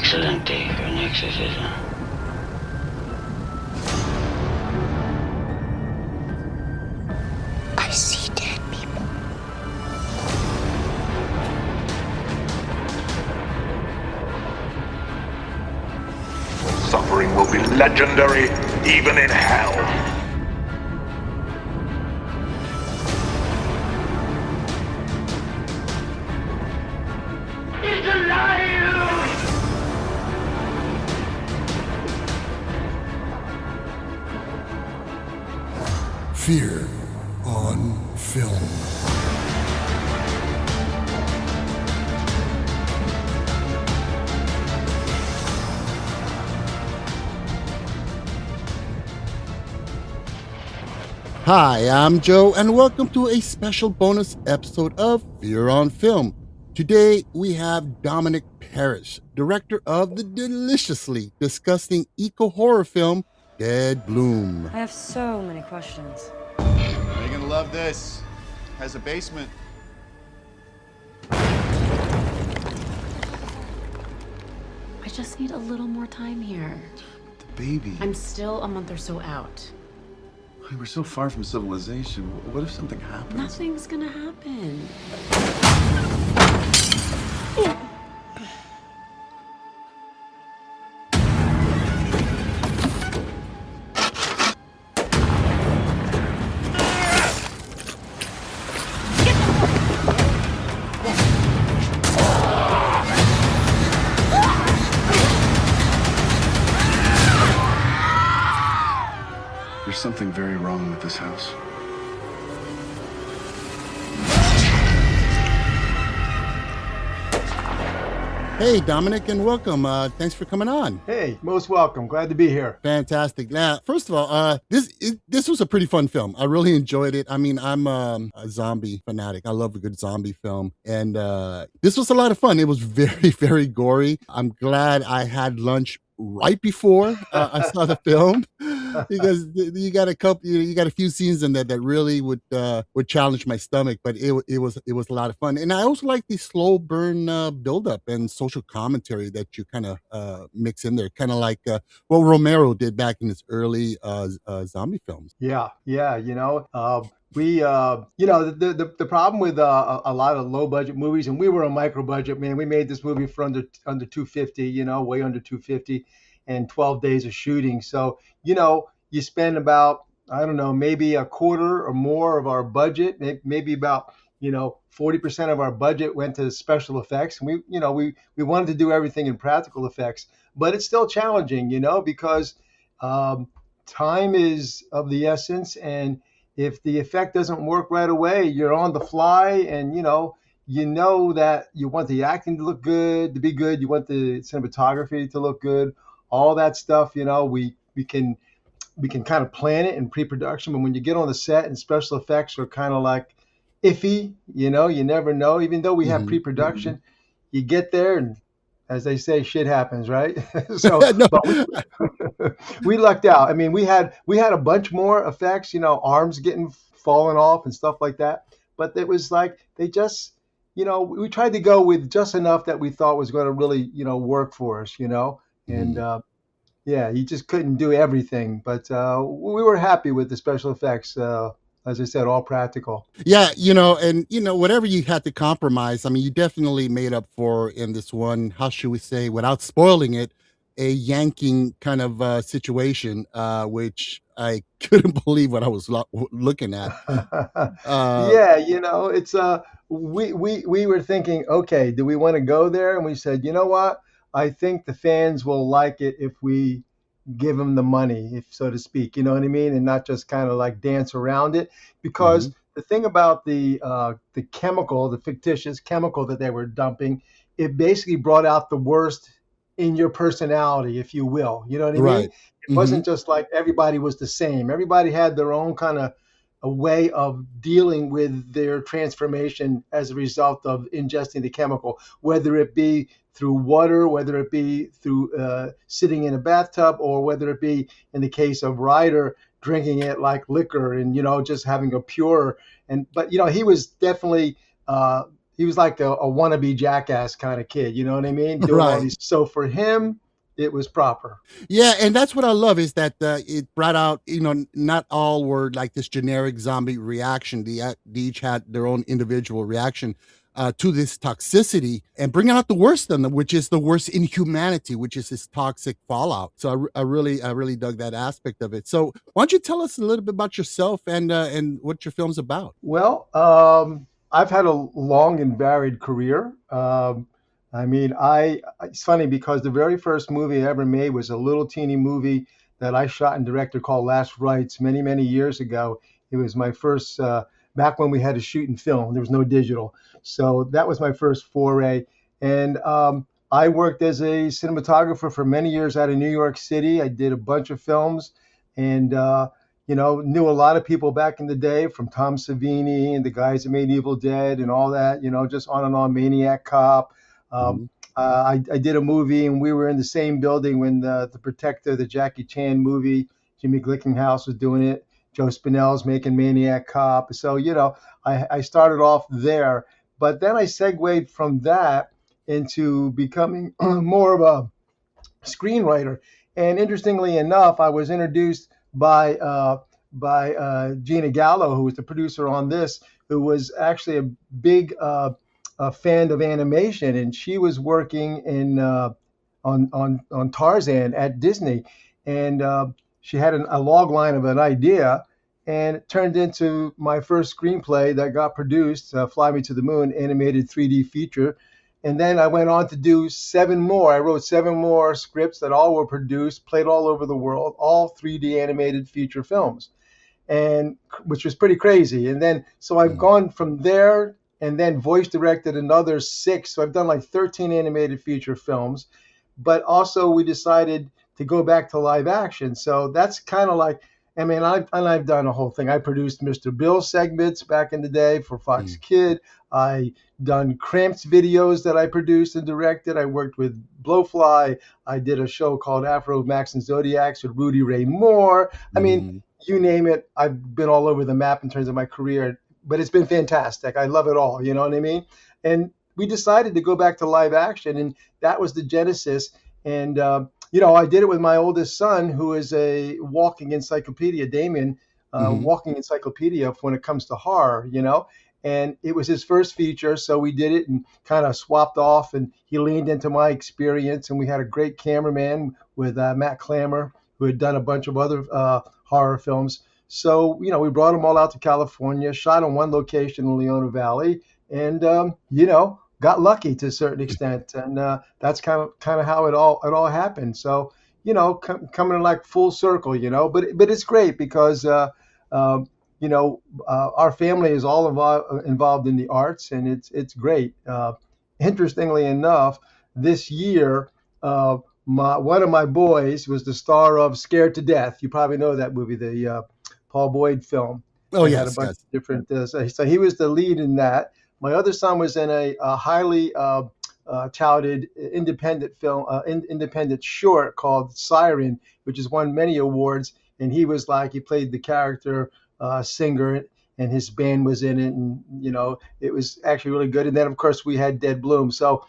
excellent day for an exorcism. I see dead people. Suffering will be legendary, even in hell. It's alive! Fear on Film. Hi, I'm Joe, and welcome to a special bonus episode of Fear on Film. Today, we have Dominic Paris, director of the deliciously disgusting eco-horror film, Dead Bloom. I have so many questions. You're gonna love this. Has a basement. I just need a little more time here. The baby. I'm still a month or so out. We're so far from civilization. What if something happens? Nothing's gonna happen. There's something very wrong with this house. Hey, Dominic, and welcome. Thanks for coming on. Hey, most welcome. Glad to be here. Fantastic. Now, first of all, this was a pretty fun film. I really enjoyed it. I mean, I'm a zombie fanatic. I love a good zombie film. And this was a lot of fun. It was very, very gory. I'm glad I had lunch right before I saw the film, because you got a few scenes in there that really would challenge my stomach, but it was a lot of fun. And I also like the slow burn buildup and social commentary that you kind of mix in there, kind of like what Romero did back in his early zombie films. Yeah. The problem with a lot of low budget movies, and we were a micro budget, man. We made this movie for under 250, way under 250, and 12 days of shooting. So, you spend about, I don't know, maybe a quarter or more of our budget, maybe about 40% of our budget went to special effects. And we wanted to do everything in practical effects, but it's still challenging, because time is of the essence, and if the effect doesn't work right away, you're on the fly, and you know that you want the acting to look good, to be good. You want the cinematography to look good. All that stuff, we can kind of plan it in pre-production, but when you get on the set and special effects are kind of like iffy, you never know. Even though we have pre-production, you get there and, as they say, shit happens, right? So but we lucked out. I mean, we had a bunch more effects, arms getting falling off and stuff like that. But it was like they just, we tried to go with just enough that we thought was going to really, work for us, And you just couldn't do everything. But we were happy with the special effects. As I said, all practical. Yeah, and whatever you had to compromise, I mean, you definitely made up for in this one, how should we say, without spoiling it, a yanking kind of situation, which I couldn't believe what I was looking at. It's we were thinking, okay, do we want to go there? And we said, you know what? I think the fans will like it if we give them the money, if so to speak, you know what I mean? And not just kind of like dance around it. Because the thing about the chemical, the fictitious chemical that they were dumping, it basically brought out the worst in your personality, if you will. You know what I mean? It wasn't just like everybody was the same. Everybody had their own kind of a way of dealing with their transformation as a result of ingesting the chemical, whether it be through water, whether it be through sitting in a bathtub, or whether it be, in the case of Ryder, drinking it like liquor and, just having a pure. But he was definitely he was like a wannabe jackass kind of kid. You know what I mean? Doing all Right. these. So for him, it was proper. Yeah, and that's what I love is that it brought out, not all were like this generic zombie reaction. They each had their own individual reaction to this toxicity and bringing out the worst in them, which is the worst inhumanity, which is this toxic fallout. So I really dug that aspect of it. So why don't you tell us a little bit about yourself and what your film's about? Well, I've had a long and varied career. I mean, it's funny because the very first movie I ever made was a little teeny movie that I shot and directed called Last Rites many, many years ago. It was my first, back when we had to shoot in film, there was no digital. So that was my first foray. And I worked as a cinematographer for many years out of New York City. I did a bunch of films and, knew a lot of people back in the day, from Tom Savini and the guys that made Evil Dead and all that, just on and on, Maniac Cop. I did a movie and we were in the same building when the Protector, the Jackie Chan movie, Jimmy Glickenhaus was doing it. Joe Spinell's making Maniac Cop. So, I started off there, but then I segued from that into becoming more of a screenwriter. And interestingly enough, I was introduced by Gina Gallo, who was the producer on this, who was actually a big a fan of animation, and she was working on Tarzan at Disney, and she had a log line of an idea, and it turned into my first screenplay that got produced, Fly Me to the Moon, animated 3D feature. And then I went on to do 7 more. I wrote 7 more scripts that all were produced, played all over the world, all 3D animated feature films, and which was pretty crazy. And then, so I've gone from there and then voice directed another 6. So I've done like 13 animated feature films, but also we decided to go back to live action. So that's kind of like, I've done a whole thing. I produced Mr. Bill segments back in the day for Fox Kid. I done Cramps videos that I produced and directed. I worked with Blowfly. I did a show called Afro Max and Zodiacs with Rudy Ray Moore. I mean, you name it. I've been all over the map in terms of my career, but it's been fantastic. I love it all. You know what I mean? And we decided to go back to live action, and that was the genesis. And, I did it with my oldest son, who is a walking encyclopedia, Damien, walking encyclopedia when it comes to horror, and it was his first feature. So we did it and kind of swapped off, and he leaned into my experience, and we had a great cameraman with Matt Clammer, who had done a bunch of other horror films. So, we brought them all out to California, shot on one location in Leona Valley, and, got lucky to a certain extent. And that's kind of how it all happened. So, coming like full circle, but it's great because, our family is all involved in the arts, and it's great. Interestingly enough, this year, one of my boys was the star of Scared to Death. You probably know that movie, the Paul Boyd film. Oh, It yes, had a bunch yes. of different. So he was the lead in that. My other son was in a highly touted independent film, independent short called Siren, which has won many awards. And he played the character singer, and his band was in it, and it was actually really good. And then of course we had Dead Bloom. So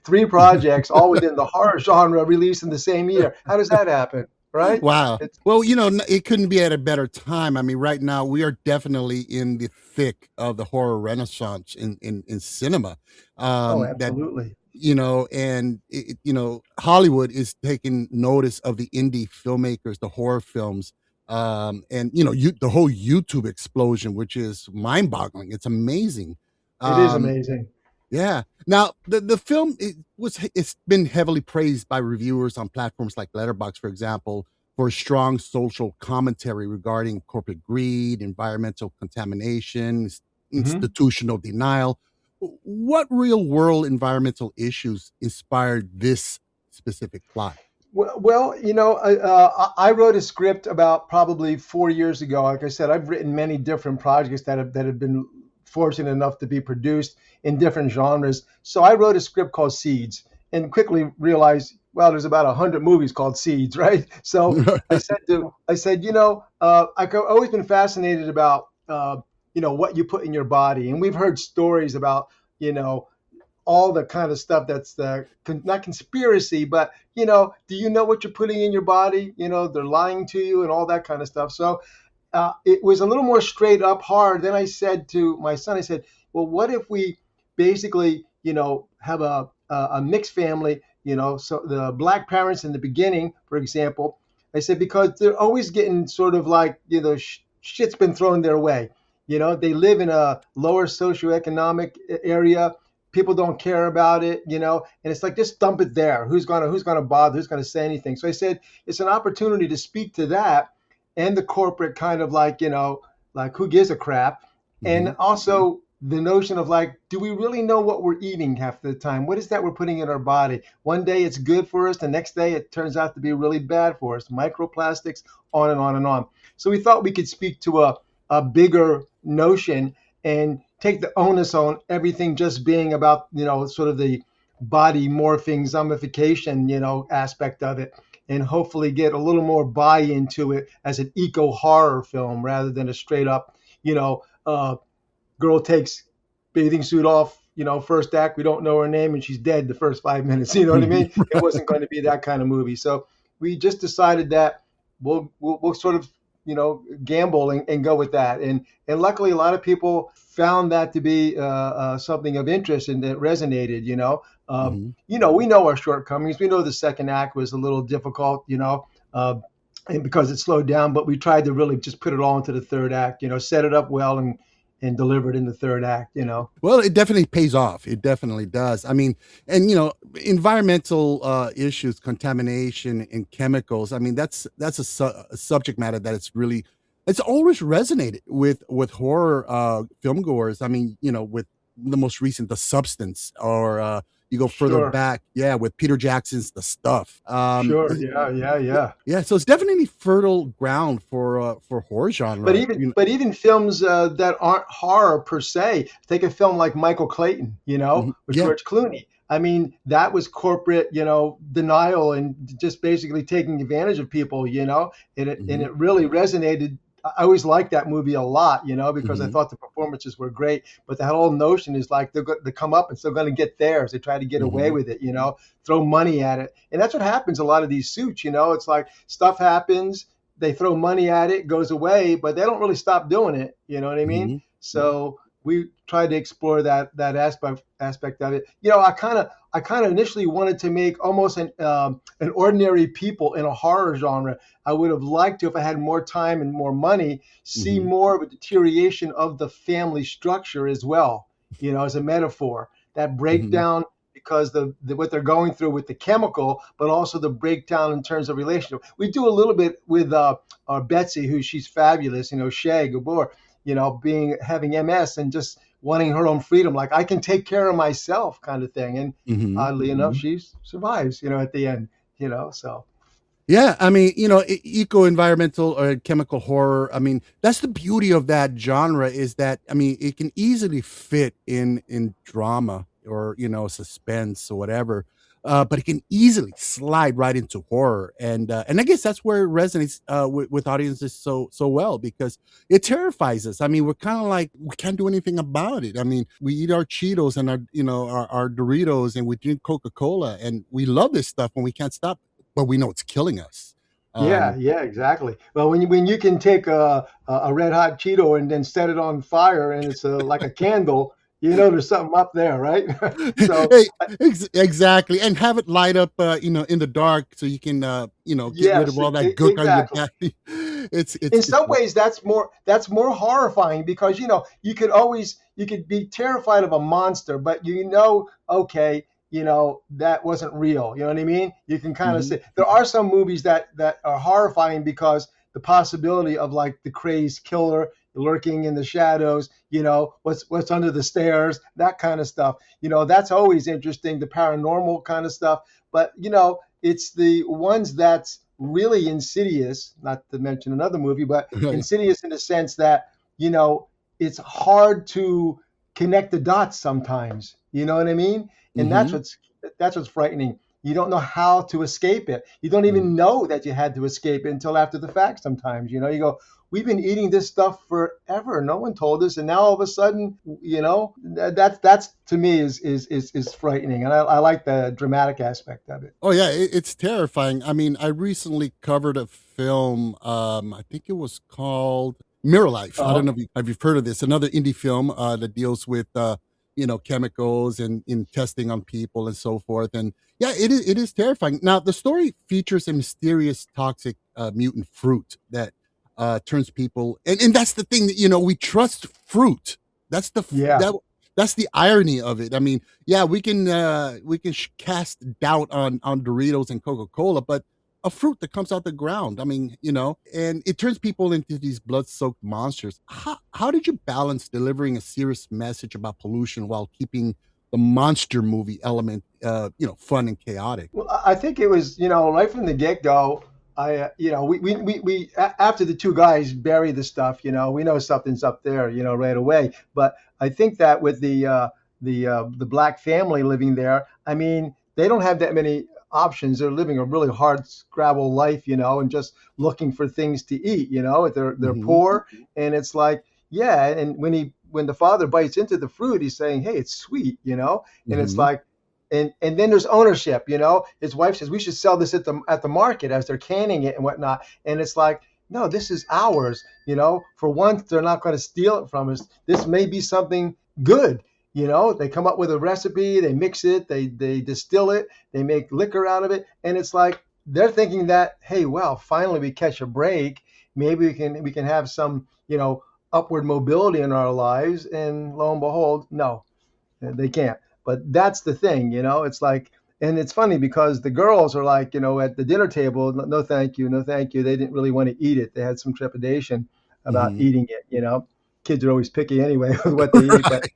3 projects, all within the horror genre, released in the same year. How does that happen? Right? Wow. Well, it couldn't be at a better time. I mean, right now we are definitely in the thick of the horror renaissance in cinema. Absolutely. And Hollywood is taking notice of the indie filmmakers, the horror films, and the whole YouTube explosion, which is mind-boggling. It's amazing. It is amazing. Yeah. Now, the film it's been heavily praised by reviewers on platforms like Letterboxd, for example, for a strong social commentary regarding corporate greed, environmental contamination, institutional denial. What real-world environmental issues inspired this specific plot? Well, I wrote a script about probably 4 years ago. Like I said, I've written many different projects that have been fortunate enough to be produced in different genres. So I wrote a script called Seeds, and quickly realized, well, there's about 100 movies called Seeds, right? So I said, I've always been fascinated about, what you put in your body. And we've heard stories about you know, all the kind of stuff that's not conspiracy, but, you know, do you know what you're putting in your body? You know, they're lying to you and all that kind of stuff. So it was a little more straight up hard. Then I said to my son, I said, well, what if we basically, you know, have a mixed family, you know, so the black parents in the beginning, for example, I said, because they're always getting sort of like, you know, shit's been thrown their way. You know, they live in a lower socioeconomic area. People don't care about it, you know, and it's like, just dump it there. Who's gonna bother? Who's gonna say anything? So I said, it's an opportunity to speak to that and the corporate kind of like, you know, like who gives a crap? And also the notion of like, do we really know what we're eating half the time? What is that we're putting in our body? One day it's good for us. The next day it turns out to be really bad for us. Microplastics, on and on and on. So we thought we could speak to a bigger notion and take the onus on everything just being about, you know, sort of the body morphing, zombification, you know, aspect of it, and hopefully get a little more buy-in to it as an eco horror film rather than a straight up, you know, girl takes bathing suit off, you know, first act, we don't know her name and she's dead the first 5 minutes. You know what I mean? It wasn't going to be that kind of movie. So we just decided that we'll sort of, you know, gamble and go with that. And luckily a lot of people found that to be something of interest and that resonated, you know. You know, we know our shortcomings. We know the second act was a little difficult, you know, and because it slowed down, but we tried to really just put it all into the third act, you know, set it up well and delivered in the third act, you know. Well, it definitely pays off. It definitely does. I mean, and you know, environmental issues, contamination and chemicals. I mean, that's a subject matter that it's always resonated with horror film goers. I mean, you know, with the most recent The Substance, or you go further back, with Peter Jackson's The Stuff. Yeah. So it's definitely fertile ground for horror genre. But even films that aren't horror per se, take a film like Michael Clayton, you know, with George Clooney. I mean, that was corporate, you know, denial and just basically taking advantage of people, you know, and it really resonated. I always liked that movie a lot, you know, because I thought the performances were great. But the whole notion is like they come up and still going to get theirs. They try to get away with it, you know, throw money at it. And that's what happens a lot of these suits, you know. It's like stuff happens, they throw money at it, goes away, but they don't really stop doing it. You know what I mean? So we tried to explore that aspect of it. You know, I kind of initially wanted to make almost an ordinary people in a horror genre. I would have liked to, if I had more time and more money, see more of a deterioration of the family structure as well. You know, as a metaphor, that breakdown because the what they're going through with the chemical, but also the breakdown in terms of relationship. We do a little bit with our Betsy, who she's fabulous. You know, Shay Gabor. You know, having MS and just wanting her own freedom, like I can take care of myself kind of thing. And oddly enough, she survives, you know, at the end, you know, so. Yeah, I mean, you know, eco-environmental or chemical horror, I mean, that's the beauty of that genre is that, I mean, it can easily fit in drama or, you know, suspense or whatever. But it can easily slide right into horror, and I guess that's where it resonates with audiences so well, because it terrifies us. I mean, we're kind of like we can't do anything about it. I mean, we eat our Cheetos and our Doritos, and we drink Coca-Cola, and we love this stuff, and we can't stop, but we know it's killing us. Yeah, exactly. Well, when you can take a red hot Cheeto and then set it on fire, and it's like a candle. You know, there's something up there, right? So exactly, and have it light up, you know, in the dark, so you can, you know, get rid of all that gook on your body. It's in some ways that's more horrifying because you know you could be terrified of a monster, but you know, okay, you know that wasn't real. You know what I mean? You can kind of say there are some movies that are horrifying because the possibility of like the crazed killer lurking in the shadows, you know, what's under the stairs, that kind of stuff. You know, that's always interesting, the paranormal kind of stuff. But, you know, it's the ones that's really insidious, not to mention another movie, but insidious in the sense that, you know, it's hard to connect the dots sometimes. You know what I mean? And that's what's frightening. You don't know how to escape it. You don't even know that you had to escape it until after the fact sometimes. You go, we've been eating this stuff forever. No one told us. And now all of a sudden, that's to me is frightening. And I like the dramatic aspect of it. Oh yeah, it's terrifying. I mean, I recently covered a film. I think it was called Mirror Life. I don't know if you've heard of this. Another indie film that deals with chemicals and in testing on people and so forth. And yeah, it is terrifying. Now the story features a mysterious toxic mutant fruit that turns people, and that's the thing that we trust fruit. That's that's the irony of it. I mean, yeah, we can cast doubt on Doritos and Coca-Cola, but a fruit that comes out the ground. I mean, and it turns people into these blood-soaked monsters. How did you balance delivering a serious message about pollution while keeping the monster movie element, fun and chaotic? Well, I think it was, right from the get-go. We after the two guys bury the stuff, we know something's up there, right away. But I think that with the black family living there, I mean, they don't have that many options. They're living a really hard scrabble life, and just looking for things to eat. They're poor, and it's like, yeah. And when the father bites into the fruit, he's saying, hey, it's sweet, and it's like. And then there's ownership, His wife says we should sell this at the market as they're canning it and whatnot. And it's like, no, this is ours. For once, they're not going to steal it from us. This may be something good. They come up with a recipe, they mix it, they distill it, they make liquor out of it, and it's like they're thinking that, hey, well, finally we catch a break. Maybe we can have some upward mobility in our lives. And lo and behold, no, they can't. But that's the thing, it's like, and it's funny because the girls are like, at the dinner table, no, thank you. No, thank you. They didn't really want to eat it. They had some trepidation about eating it, Kids are always picky anyway with what they eat, but,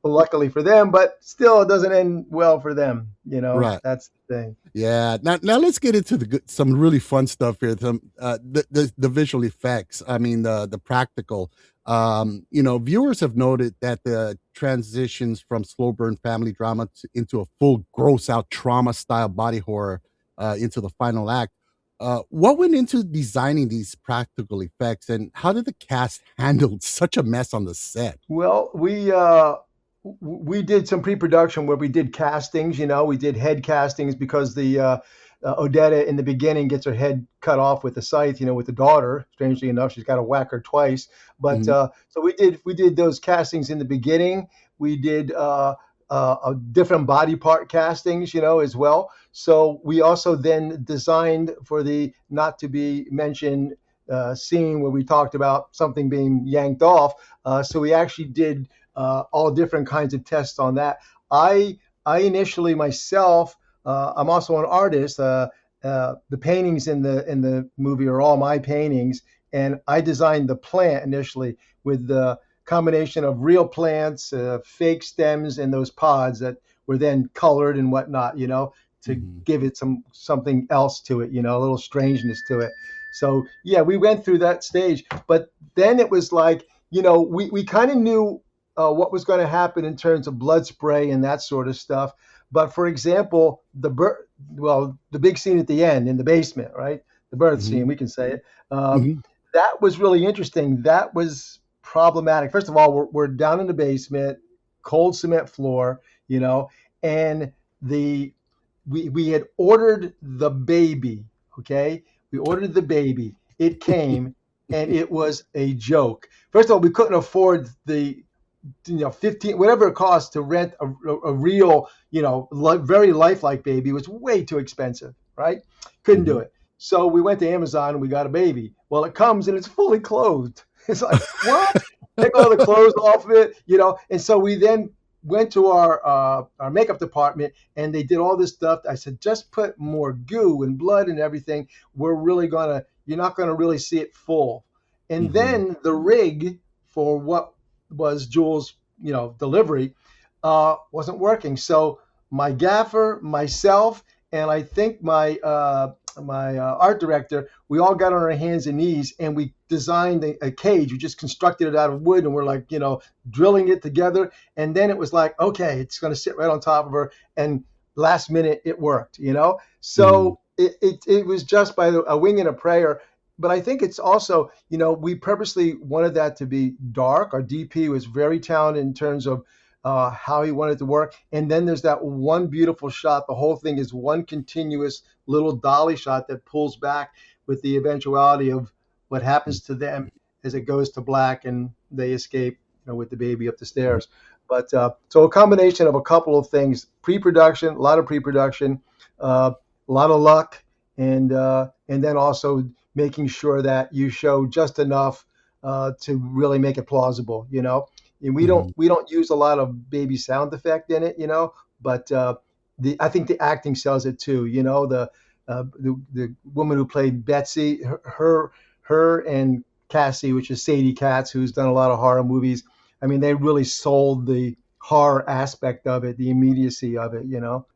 luckily for them, but still it doesn't end well for them, Right. That's the thing. Yeah. Now let's get into some really fun stuff here. Some the visual effects. I mean, the practical. Viewers have noted that the transitions from slow burn family drama into a full gross out trauma style body horror into the final act. What went into designing these practical effects, and how did the cast handle such a mess on the set? Well, we did some pre-production where we did castings. We did head castings because the Odetta in the beginning gets her head cut off with a scythe, with the daughter. Strangely enough, she's got to whack her twice. But so we did those castings in the beginning. We did different body part castings, as well. So we also then designed for the not to be mentioned scene where we talked about something being yanked off. So we actually did all different kinds of tests on that. I initially myself, I'm also an artist. The paintings in the movie are all my paintings, and I designed the plant initially with the combination of real plants, fake stems, and those pods that were then colored and whatnot, to give it something else to it, a little strangeness to it. So yeah, we went through that stage, but then it was like, we kind of knew what was going to happen in terms of blood spray and that sort of stuff. But for example, the big scene at the end in the basement, right? The birth scene, we can say it. That was really interesting. That was problematic. First of all, we're down in the basement, cold cement floor, and we had ordered the baby. Okay, we ordered the baby. It came, and it was a joke. First of all, we couldn't afford the 15, whatever it costs to rent a real, very lifelike baby. Was way too expensive, right? Couldn't do it. So we went to Amazon and we got a baby. Well, it comes and it's fully clothed. It's like, what? Take all the clothes off of it, And so we then went to our makeup department and they did all this stuff. I said, just put more goo and blood and everything. You're not gonna really see it full. And then the rig for what was Jules, delivery, wasn't working. So my gaffer, myself, and I think my art director, we all got on our hands and knees and we designed a cage. We just constructed it out of wood and we're like, drilling it together. And then it was like, okay, it's going to sit right on top of her. And last minute it worked, Mhm. So it was just by a wing and a prayer. But I think it's also, we purposely wanted that to be dark. Our DP was very talented in terms of how he wanted it to work. And then there's that one beautiful shot. The whole thing is one continuous little dolly shot that pulls back with the eventuality of what happens to them as it goes to black and they escape, with the baby up the stairs. But so a combination of a couple of things: pre-production, a lot of pre-production, a lot of luck, and then also making sure that you show just enough to really make it plausible. And we don't Mhm. we don't use a lot of baby sound effect in it, but I think the acting sells it too. The woman who played Betsy, her and Cassie, which is Sadie Katz, who's done a lot of horror movies. I mean, they really sold the horror aspect of it, the immediacy of it.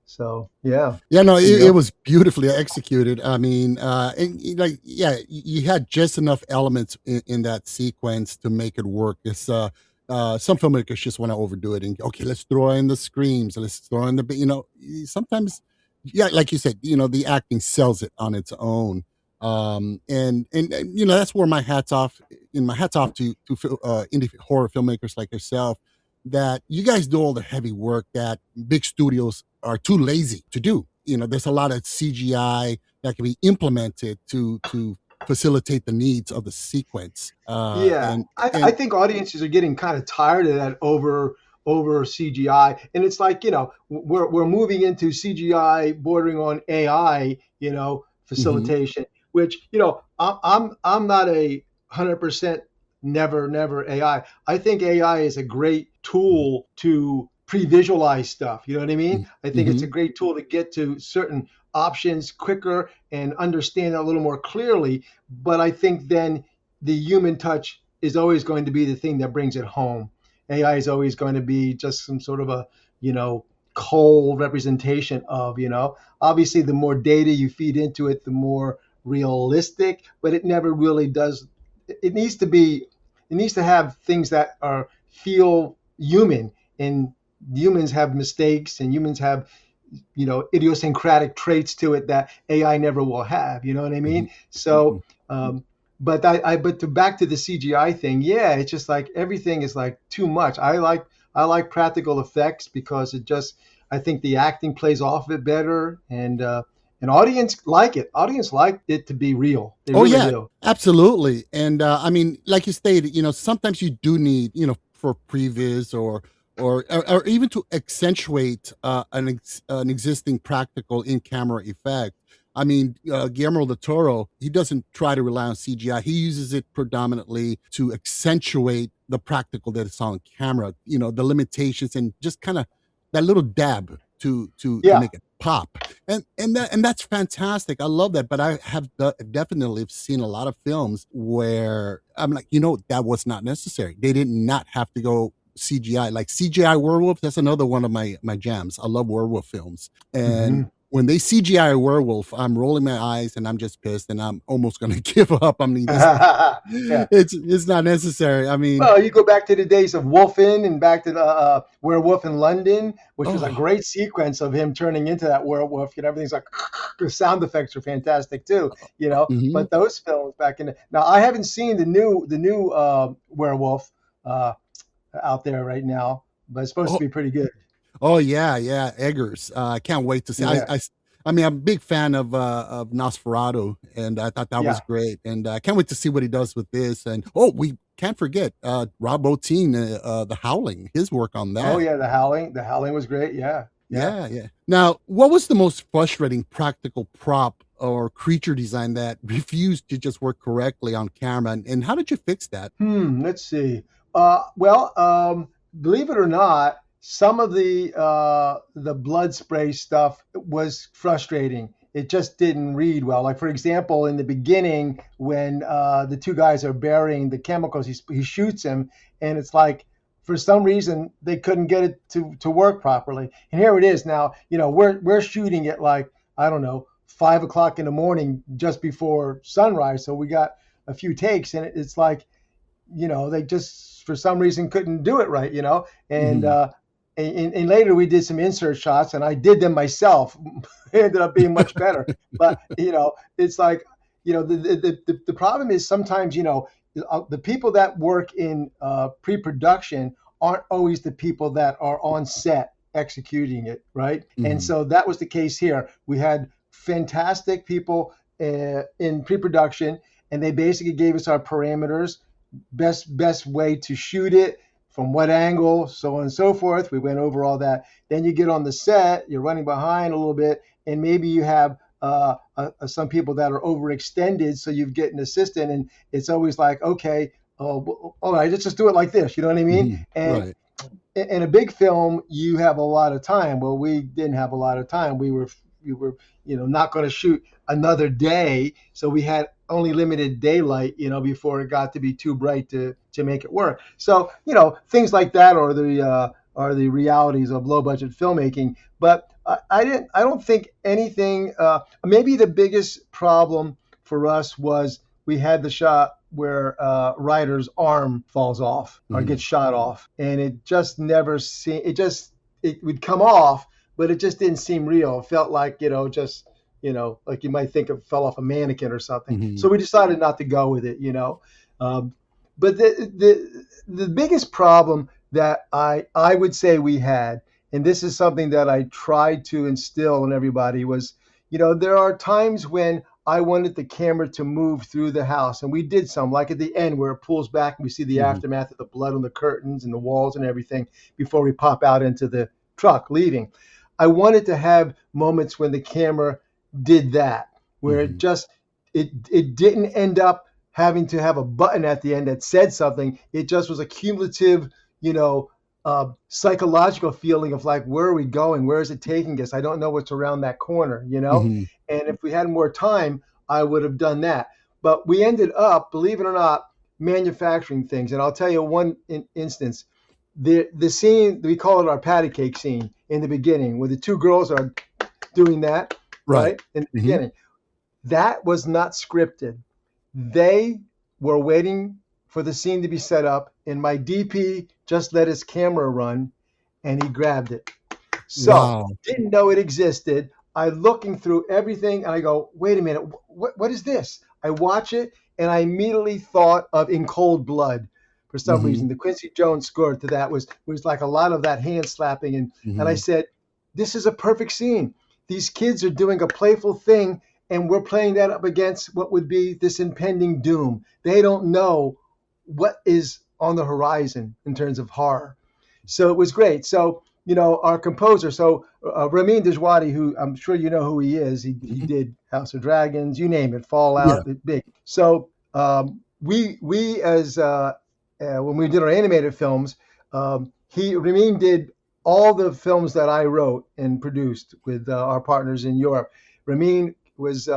So yeah, Yeah, no, there you it go. was beautifully executed. I mean, like, yeah, you had just enough elements in that sequence to make it work. Some filmmakers just want to overdo it and okay, let's throw in the screams, let's throw in sometimes, yeah, like you said, the acting sells it on its own. And that's where my hats off to indie horror filmmakers like yourself, that you guys do all the heavy work that big studios are too lazy to do. There's a lot of CGI that can be implemented to facilitate the needs of the sequence. Yeah, And I and think audiences are getting kind of tired of that over CGI, and it's like we're moving into CGI bordering on AI, mhm, facilitation. Which I'm not 100% never AI. I think AI is a great mhm, tool to pre-visualize stuff. You know what I mean? I think it's a mhm, great tool to get to certain options quicker and understand it a little more clearly. But I think then the human touch is always going to be the thing that brings it home. AI is always going to be just some sort of a, you know, cold representation of, obviously the more data you feed into it, the more realistic, but it never really does. It needs to be, it needs to have things that are feel human, and humans have mistakes and humans have, idiosyncratic traits to it that AI never will have. You know what I mhm, mean? mhm. So, but but to back to the CGI thing, yeah, it's just like everything is like too much. I like practical effects because I think the acting plays off it better, and audience like it. Audience like it to be real. They Oh really yeah, do. absolutely. And I mean, like you stated, sometimes you do need, for previs or even to accentuate an existing practical in camera effect. I mean, Guillermo del Toro, he doesn't try to rely on CGI. He uses it predominantly to accentuate the practical that is on camera. The limitations and just kind of that little dab to Yeah. make it pop. And that's fantastic. I love that. But I have definitely seen a lot of films where I'm like, that was not necessary. They did not have to go CGI. Like CGI werewolf, that's another one of my jams. I love werewolf films. And Hmm. when they CGI a werewolf, I'm rolling my eyes and I'm just pissed and I'm almost gonna give up. I mean, this Yeah. it's not necessary. I mean, Well, you go back to the days of Wolfen and back to the Werewolf in London, which was a oh, great sequence of him turning into that werewolf. Everything's like the sound effects are fantastic too. mhm. But those films back in now, I haven't seen the new Werewolf uh, out there right now, but it's supposed to Oh, be pretty good. Oh yeah, yeah, Eggers. I can't wait to see. Yeah, I mean, I'm a big fan of Nosferatu, and I thought that was yeah. great, and I can't wait to see what he does with this. And oh, we can't forget Rob Bottin, The Howling, his work on Oh that. yeah, the Howling was great. Yeah, yeah. Yeah, yeah. Now, what was the most frustrating practical prop or creature design that refused to just work correctly on camera, and how did you fix that? Let's see. Well, believe it or not, some of the blood spray stuff was frustrating. It just didn't read well. Like for example, in the beginning, when the two guys are burying the chemicals, he shoots him, and it's like for some reason they couldn't get it to work properly. And here it is now. We're shooting at like I don't know 5 o'clock in the morning, just before sunrise. So we got a few takes, and it's like they just for some reason couldn't do it right, and Mhm. and later we did some insert shots, and I did them myself. It ended up being much better. But it's like, the problem is sometimes, the people that work in pre-production aren't always the people that are on set executing it, right? And so that was the case here. We had fantastic people in pre-production, and they basically gave us our parameters, best way to shoot it, from what angle, so on and so forth. We went over all that. Then you get on the set, you're running behind a little bit, and maybe you have some people that are overextended, so you get an assistant, and it's always like, okay, all right, let's just do it like this. You know what I mean? And Right. in a big film, you have a lot of time. Well, we didn't have a lot of time. We were not going to shoot another day, so we had only limited daylight, before it got to be too bright to make it work. So, things like that are the realities of low budget filmmaking. But I don't think anything. Maybe the biggest problem for us was we had the shot where Ryder's arm falls off or gets shot off, and it just never seemed. It would come off, but it just didn't seem real. It felt like, like you might think it fell off a mannequin or something. So we decided not to go with it, But the biggest problem that I would say we had, and this is something that I tried to instill in everybody, was, there are times when I wanted the camera to move through the house, and we did some, like at the end where it pulls back and we see the aftermath of the blood on the curtains and the walls and everything before we pop out into the truck leaving. I wanted to have moments when the camera did that, where it didn't end up having to have a button at the end that said something. It just was a cumulative, psychological feeling of like, where are we going? Where is it taking us? I don't know what's around that corner, And if we had more time, I would have done that. But we ended up, believe it or not, manufacturing things. And I'll tell you one instance. The scene, we call it our patty cake scene in the beginning, where the two girls are doing that, right? In the beginning. That was not scripted. They were waiting for the scene to be set up, and my DP just let his camera run, and he grabbed it. So didn't know it existed. I looking through everything, and I go, wait a minute, what is this? I watch it, and I immediately thought of In Cold Blood. For some reason, the Quincy Jones score to that was like a lot of that hand slapping, and I said, this is a perfect scene. These kids are doing a playful thing, and we're playing that up against what would be this impending doom. They don't know what is on the horizon in terms of horror. So it was great. So, our composer, Ramin Djawadi, who I'm sure you know who he is. He did House of Dragons, you name it, Fallout, big. So we as when we did our animated films, Ramin did all the films that I wrote and produced with our partners in Europe. Ramin was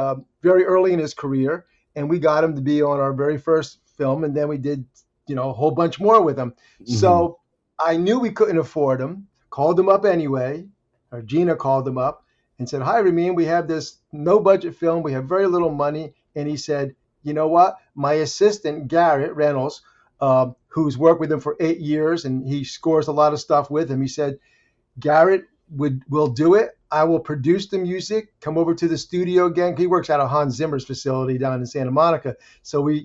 very early in his career, and we got him to be on our very first film, and then we did, a whole bunch more with him. So I knew we couldn't afford him, called him up anyway, or Gina called him up and said, hi, Ramin, we have this no-budget film. We have very little money. And he said, you know what? My assistant, Garrett Reynolds, who's worked with him for 8 years, and he scores a lot of stuff with him. He said, Garrett will do it. I will produce the music, come over to the studio again. He works out of Hans Zimmer's facility down in Santa Monica. So we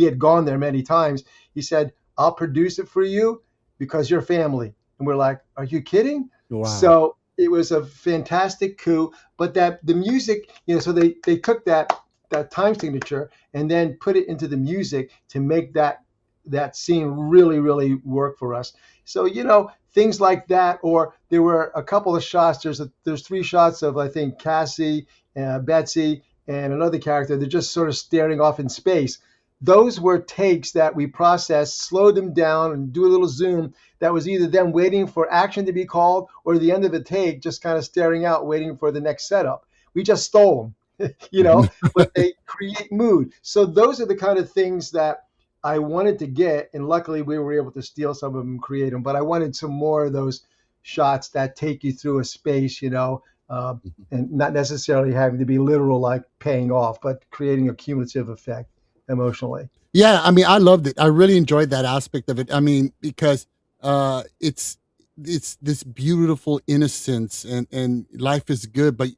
had gone there many times. He said, I'll produce it for you because you're family. And we're like, are you kidding? Wow. So it was a fantastic coup. But that the music, so they took that time signature and then put it into the music to make that scene really, really work for us. So, things like that. Or there were a couple of shots. There's 3 shots of, I think, Cassie, Betsy, and another character. They're just sort of staring off in space. Those were takes that we processed, slowed them down, and do a little zoom. That was either them waiting for action to be called, or the end of a take, just kind of staring out, waiting for the next setup. We just stole them, but they create mood. So those are the kind of things that I wanted to get, and luckily we were able to steal some of them and create them. But I wanted some more of those shots that take you through a space, and not necessarily having to be literal, like paying off, but creating a cumulative effect emotionally. Yeah, I mean, I loved it. I really enjoyed that aspect of it. I mean, because it's this beautiful innocence and life is good, but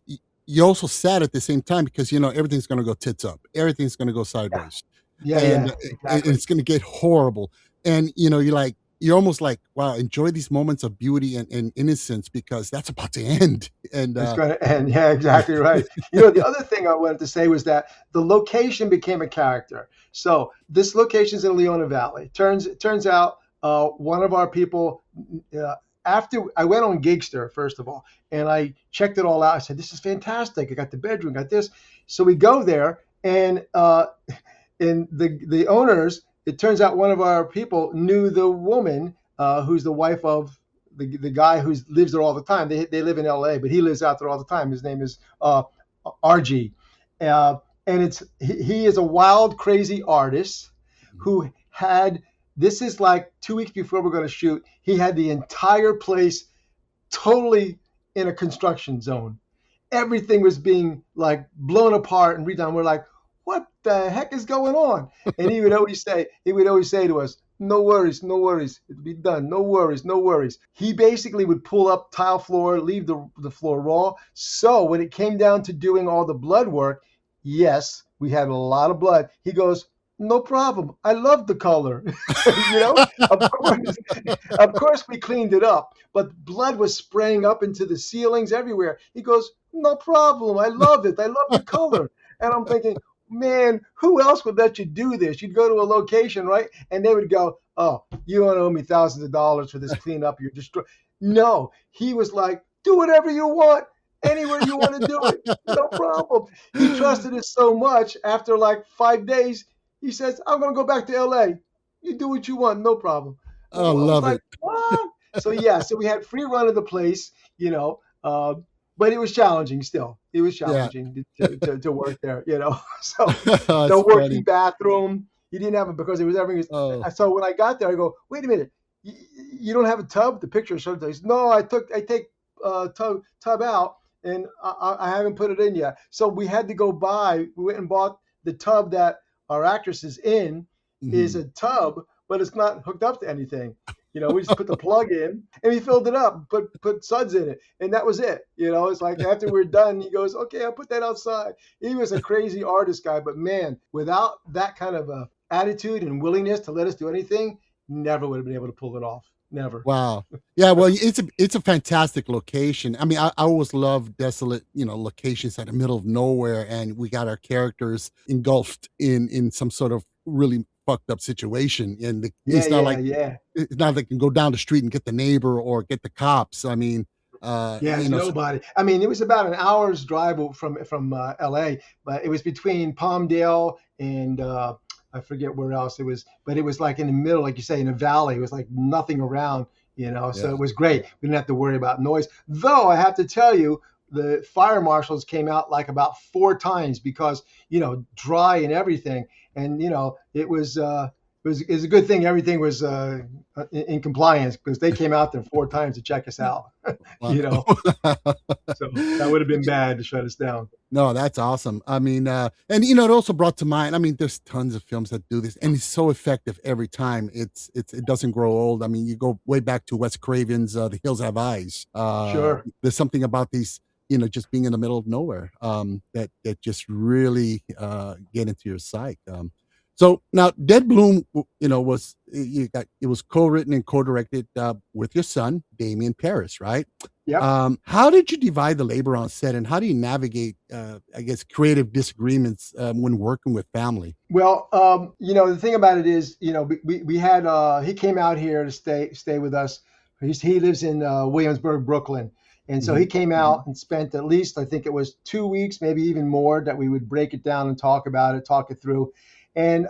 you're also sad at the same time because you know everything's going to go tits up, everything's going to go Yeah. sideways, Yeah, and yeah, exactly. it's going to get horrible. And you know, you're almost like, wow, enjoy these moments of beauty and innocence because that's about to end. And It's going to end. Yeah, exactly right. You know, the other thing I wanted to say was that the location became a character. So this location is in Leona Valley. Turns out one of our people, after I went on Gigster, first of all, and I checked it all out. I said, this is fantastic. I got the bedroom, got this. So we go there, and the owners, it turns out one of our people knew the woman who's the wife of the guy who lives there all the time. They live in L.A., but he lives out there all the time. His name is RG, and he is a wild, crazy artist who had. This is like 2 weeks before we're going to shoot. He had the entire place totally in a construction zone. Everything was being like blown apart and redone. We're like, what the heck is going on? And he would always say to us, no worries, no worries. It'll be done. No worries, no worries. He basically would pull up tile floor, leave the floor raw. So when it came down to doing all the blood work, yes, we had a lot of blood. He goes, no problem. I love the color. You know, of course we cleaned it up, but blood was spraying up into the ceilings everywhere. He goes, no problem. I love it. I love the color. And I'm thinking, man, who else would let you do this? You'd go to a location, right? And they would go, oh, you don't owe me thousands of dollars for this cleanup. You're destroyed. No, he was like, do whatever you want. Anywhere you want to do it. No problem. He trusted us so much. After like 5 days, he says, I'm going to go back to LA. You do what you want. No problem. I I was love like, it. what? So, yeah, so we had free run of the place, you know, but it was challenging still. It was Yeah. challenging to work there, you know. So no It's working funny. bathroom. He didn't have it because it was everything. Oh, So when I got there, I go, wait a minute. You don't have a tub? The picture showed this. No, I take tub out and I haven't put it in yet. So we had to go buy. We went and bought the tub that our actress is in. Is mhm. a tub, but it's not hooked up to anything. You know, we just put the plug in and we filled it up, put suds in it, and that was it. You know, it's like after we're done, he goes, "Okay, I'll put that outside." He was a crazy artist guy, but man, without that kind of attitude and willingness to let us do anything, never would have been able to pull it off. Never. Wow. Yeah, well, it's a fantastic location. I mean, I always love desolate, you know, locations at the middle of nowhere, and we got our characters engulfed in some sort of really fucked up situation, and Yeah, yeah, it's yeah. not like they can go down the street and get the neighbor or get the cops. I mean, Yeah, you there's know, nobody. I mean, it was about an hour's drive from LA, but it was between Palmdale and I forget where else it was, but it was like in the middle, like you say, in a valley. It was like nothing around, you know. So yeah. it was great. We didn't have to worry about noise. Though I have to tell you, the fire marshals came out like about 4 times because dry and everything, and it was a good thing everything was in compliance because they came out there 4 times to check us out. you know, so that would have been bad to shut us down. No, that's awesome. I mean, and it also brought to mind. I mean, there's tons of films that do this, and it's so effective every time. It doesn't grow old. I mean, you go way back to Wes Craven's The Hills Have Eyes. Sure. There's something about these, just being in the middle of nowhere, that just really get into your psyche. So now, Dead Bloom, was it was co-written and co-directed with your son, Dominic Paris, right? Yep. How did you divide the labor on set, and how do you navigate, I guess, creative disagreements when working with family? Well, the thing about it is, we had he came out here to stay with us. He lives in Williamsburg, Brooklyn. And so he came out and spent at least, I think it was 2 weeks, maybe even more, that we would break it down and talk it through. And,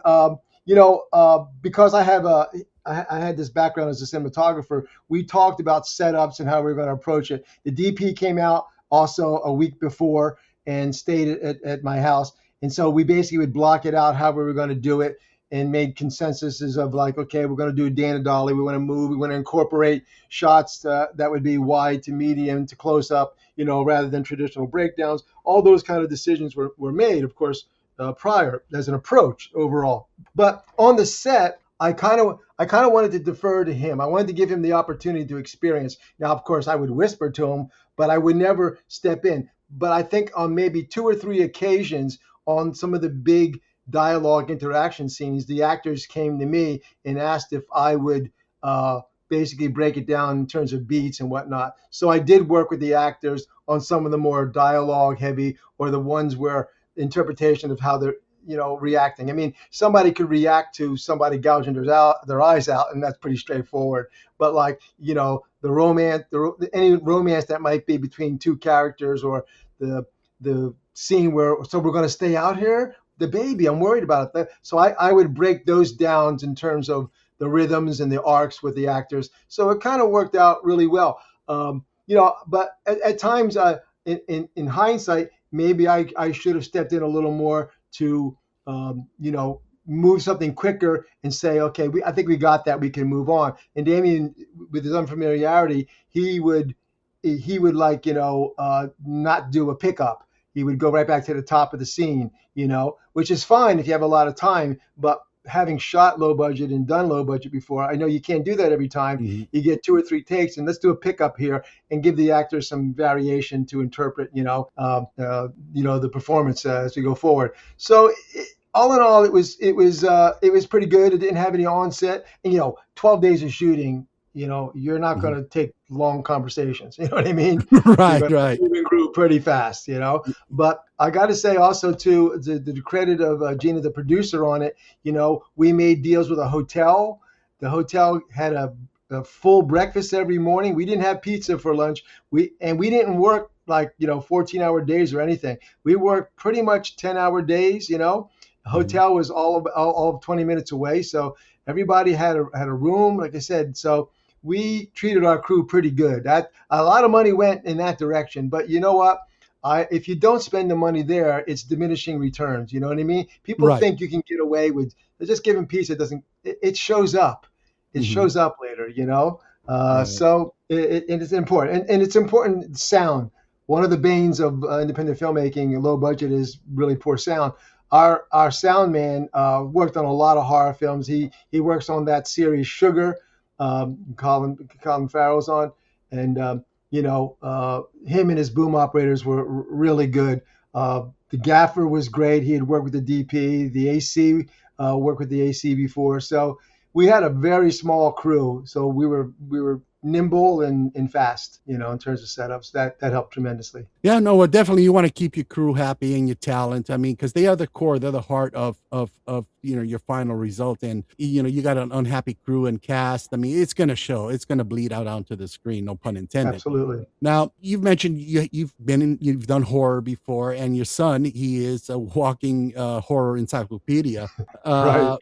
because I had this background as a cinematographer, we talked about setups and how we were going to approach it. The DP came out also a week before and stayed at my house. And so we basically would block it out how we were going to do it and made consensuses of like, okay, we're going to do a Dana Dolly. We want to move. We want to incorporate shots that would be wide to medium to close up, rather than traditional breakdowns. All those kind of decisions were made, of course, prior as an approach overall. But on the set, I kind of wanted to defer to him. I wanted to give him the opportunity to experience. Now, of course, I would whisper to him, but I would never step in. But I think on maybe 2 or 3 occasions on some of the big dialogue interaction scenes, the actors came to me and asked if I would basically break it down in terms of beats and whatnot. So I did work with the actors on some of the more dialogue heavy, or the ones where interpretation of how they're reacting. I mean, somebody could react to somebody gouging their eyes out, and that's pretty straightforward. But like, the romance, any romance that might be between 2 characters, or the scene where, so we're going to stay out here, the baby, I'm worried about it. So I would break those down in terms of the rhythms and the arcs with the actors. So it kind of worked out really well. But at times, in hindsight, maybe I should have stepped in a little more to, move something quicker and say, okay, I think we got that, we can move on. And Damien, with his unfamiliarity, he would like, not do a pickup. He would go right back to the top of the scene, which is fine if you have a lot of time. But having shot low budget and done low budget before, I know you can't do that every time. Mm-hmm. You get 2 or 3 takes, and let's do a pickup here and give the actors some variation to interpret, the performance as we go forward. So all in all, it was pretty good. It didn't have any onset, and 12 days of shooting. You're not going to take long conversations. You know what I mean? Right. Moving grew pretty fast, But I got to say also, to the credit of Gina, the producer on it, we made deals with a hotel. The hotel had a full breakfast every morning. We didn't have pizza for lunch. We didn't work like, 14-hour days or anything. We worked pretty much 10-hour days, The hotel was all of 20 minutes away. So everybody had a room, like I said. So we treated our crew pretty good. That a lot of money went in that direction, but you know what? If you don't spend the money there, it's diminishing returns. You know what I mean? People think you can get away with just giving pizza. It shows up. It shows up later. So it's important, and it's important sound. One of the banes of independent filmmaking and low budget is really poor sound. Our sound man worked on a lot of horror films. He works on that series Sugar. Colin Farrell's on, and him and his boom operators were really good. The gaffer was great. He had worked with the DP, the AC, worked with the AC before. So we had a very small crew. So we were nimble and fast, in terms of setups. That helped tremendously. Yeah, no, well, definitely you want to keep your crew happy and your talent. I mean, because they are the core, they're the heart of your final result. And you got an unhappy crew and cast. I mean, it's gonna show. It's gonna bleed out onto the screen. No pun intended. Absolutely. Now, you've mentioned you've done horror before, and your son, he is a walking horror encyclopedia. Right.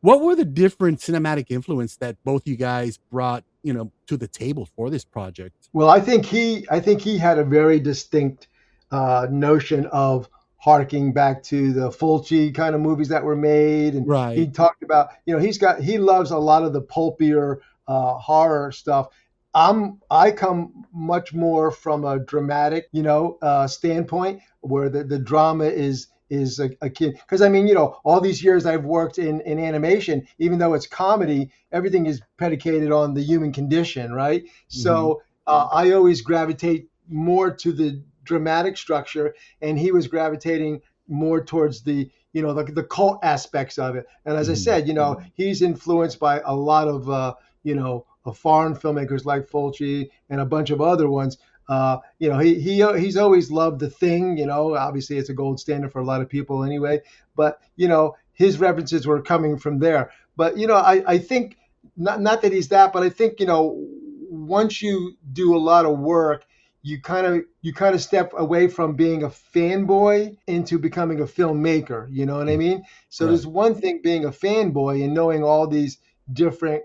What were the different cinematic influence that both you guys brought, to the table for this project? Well, I think he had a very distinct notion of harking back to the Fulci kind of movies that were made, and he talked about, he loves a lot of the pulpier horror stuff. I come much more from a dramatic, standpoint, where the drama is a kid. Because I mean, all these years I've worked in animation, even though it's comedy, everything is predicated on the human condition, right? So I always gravitate more to the dramatic structure, and he was gravitating more towards the cult aspects of it. And as I said, he's influenced by a lot of foreign filmmakers like Fulci and a bunch of other ones. He's always loved The Thing. Obviously it's a gold standard for a lot of people anyway. But his references were coming from there. But I think not that he's that, but I think once you do a lot of work, you kind of step away from being a fanboy into becoming a filmmaker. You know what I mean? So there's one thing being a fanboy and knowing all these different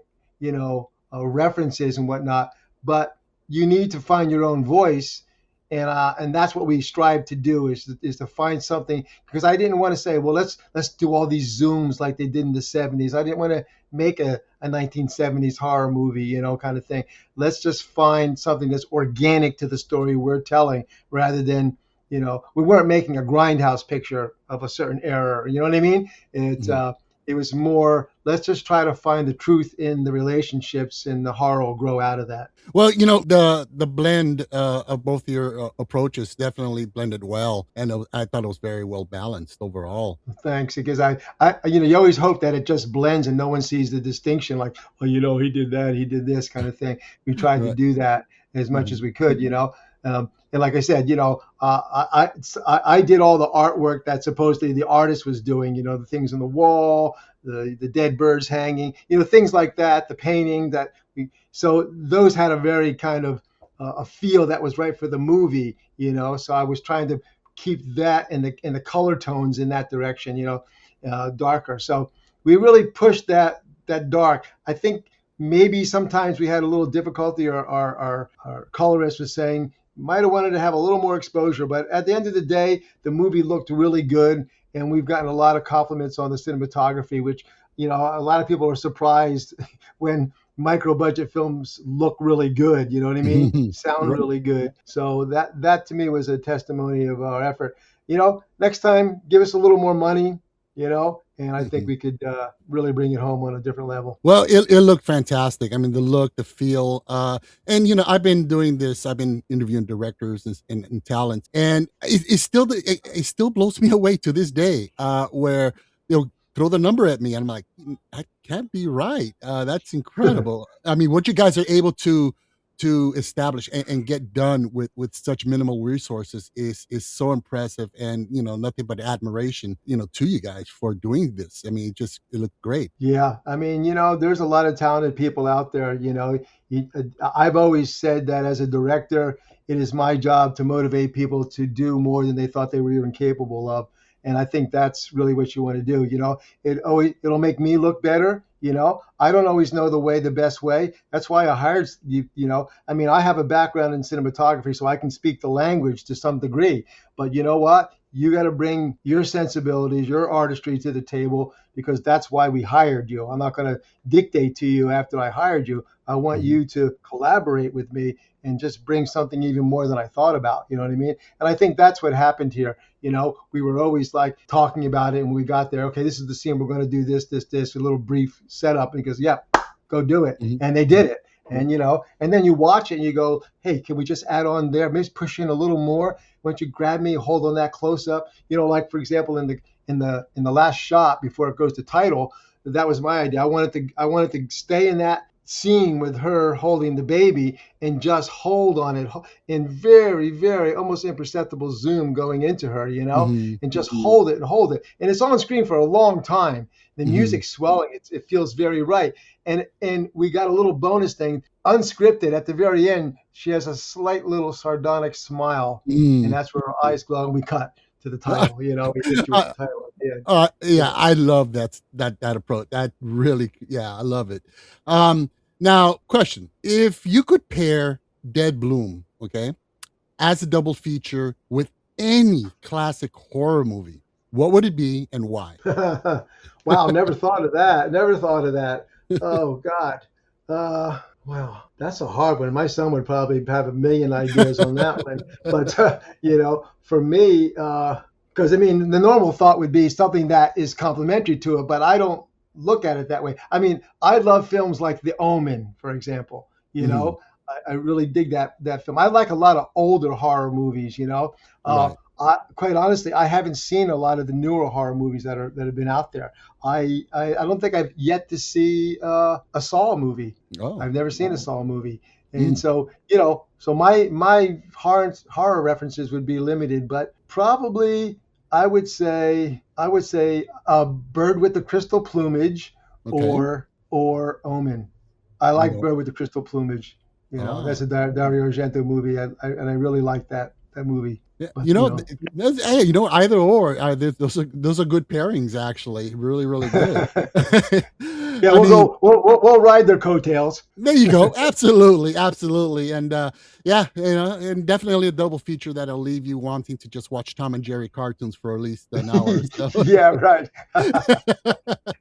references and whatnot, but you need to find your own voice, and that's what we strive to do is to find something. Because I didn't want to say, well, let's do all these zooms like they did in the 70s. I didn't want to make a 1970s horror movie, kind of thing. Let's just find something that's organic to the story we're telling, rather than, we weren't making a grindhouse picture of a certain era. You know what I mean? It was more let's just try to find the truth in the relationships, and the horror will grow out of that. Well, the blend of both your approaches definitely blended well, and I thought it was very well balanced overall. Thanks, because you always hope that it just blends and no one sees the distinction, like, well, he did that, he did this kind of thing. We tried to Right. do that as much Mhm. as we could, and like I said, I did all the artwork that supposedly the artist was doing, the things on the wall, the dead birds hanging, things like that, the painting so those had a very kind of a feel that was right for the movie, so I was trying to keep that in the color tones in that direction, darker. So we really pushed that dark. I think maybe sometimes we had a little difficulty, or our colorist was saying might have wanted to have a little more exposure, but at the end of the day, the movie looked really good, and we've gotten a lot of compliments on the cinematography, which a lot of people are surprised when micro budget films look really good. You know what I mean? Sound Right. really good. So that to me was a testimony of our effort. Next time, give us a little more money. And I think Mhm. we could really bring it home on a different level. Well, it looked fantastic. I mean, the look, the feel, and I've been doing this. I've been interviewing directors and talent, and it still blows me away to this day. Where they'll throw the number at me, and I'm like, that can't be right. That's incredible. I mean, what you guys are able to establish and get done with such minimal resources is so impressive, and nothing but admiration to you guys for doing this. I mean, it looked great. Yeah, I mean, there's a lot of talented people out there. I've always said that as a director, it is my job to motivate people to do more than they thought they were even capable of. And I think that's really what you want to do. It'll make me look better. I don't always know the best way. That's why I hired you. I mean, I have a background in cinematography, so I can speak the language to some degree. But you know what? You got to bring your sensibilities, your artistry to the table, because that's why we hired you. I'm not going to dictate to you after I hired you. I want Mhm. you to collaborate with me and just bring something even more than I thought about. You know what I mean? And I think that's what happened here. We were always like talking about it, and when we got there, okay, this is the scene. We're going to do this, a little brief setup, because, yeah, go do it. Mhm. And they did it. And, and then you watch it and you go, hey, can we just add on there? Maybe push in a little more. Why don't you grab me, hold on that close up? Like, for example, in the last shot before it goes to title, that was my idea. I wanted to stay in that scene with her holding the baby and just hold on it in very, very almost imperceptible zoom going into her, Mhm. and just hold it and hold it. And it's on screen for a long time. The Mhm. music's swelling. It feels very right. And we got a little bonus thing, unscripted at the very end. She has a slight little sardonic smile, and Mm. that's where her eyes glow. And we cut to the title. We hit you with Uh, the title. Yeah. yeah, I love that approach. That really, yeah, I love it. Now, question: if you could pair Dead Bloom, okay, as a double feature with any classic horror movie, what would it be and why? Wow, never thought of that. Never thought of that. Oh God. Wow, that's a hard one. My son would probably have a million ideas on that one. But for me, because I mean, the normal thought would be something that is complementary to it, but I don't look at it that way. I mean, I love films like The Omen, for example. Mhm. I really dig that film. I like a lot of older horror movies. Right. Quite honestly, I haven't seen a lot of the newer horror movies that have been out there. I don't think I've yet to see a Saw movie. Oh. I've never seen a Saw movie, and Mm. so so my horror references would be limited, but probably I would say a Bird with the Crystal Plumage, Okay. or Omen. I You like know. Bird with the Crystal Plumage. That's Ah. a Dario Argento movie, and I really like that movie. Yeah. But Hey, either or. Those are good pairings. Actually, really, really good. yeah, I mean, we'll ride their coattails. there you go. Absolutely, absolutely, and yeah, and definitely a double feature that'll leave you wanting to just watch Tom and Jerry cartoons for at least an hour or so. Yeah, right.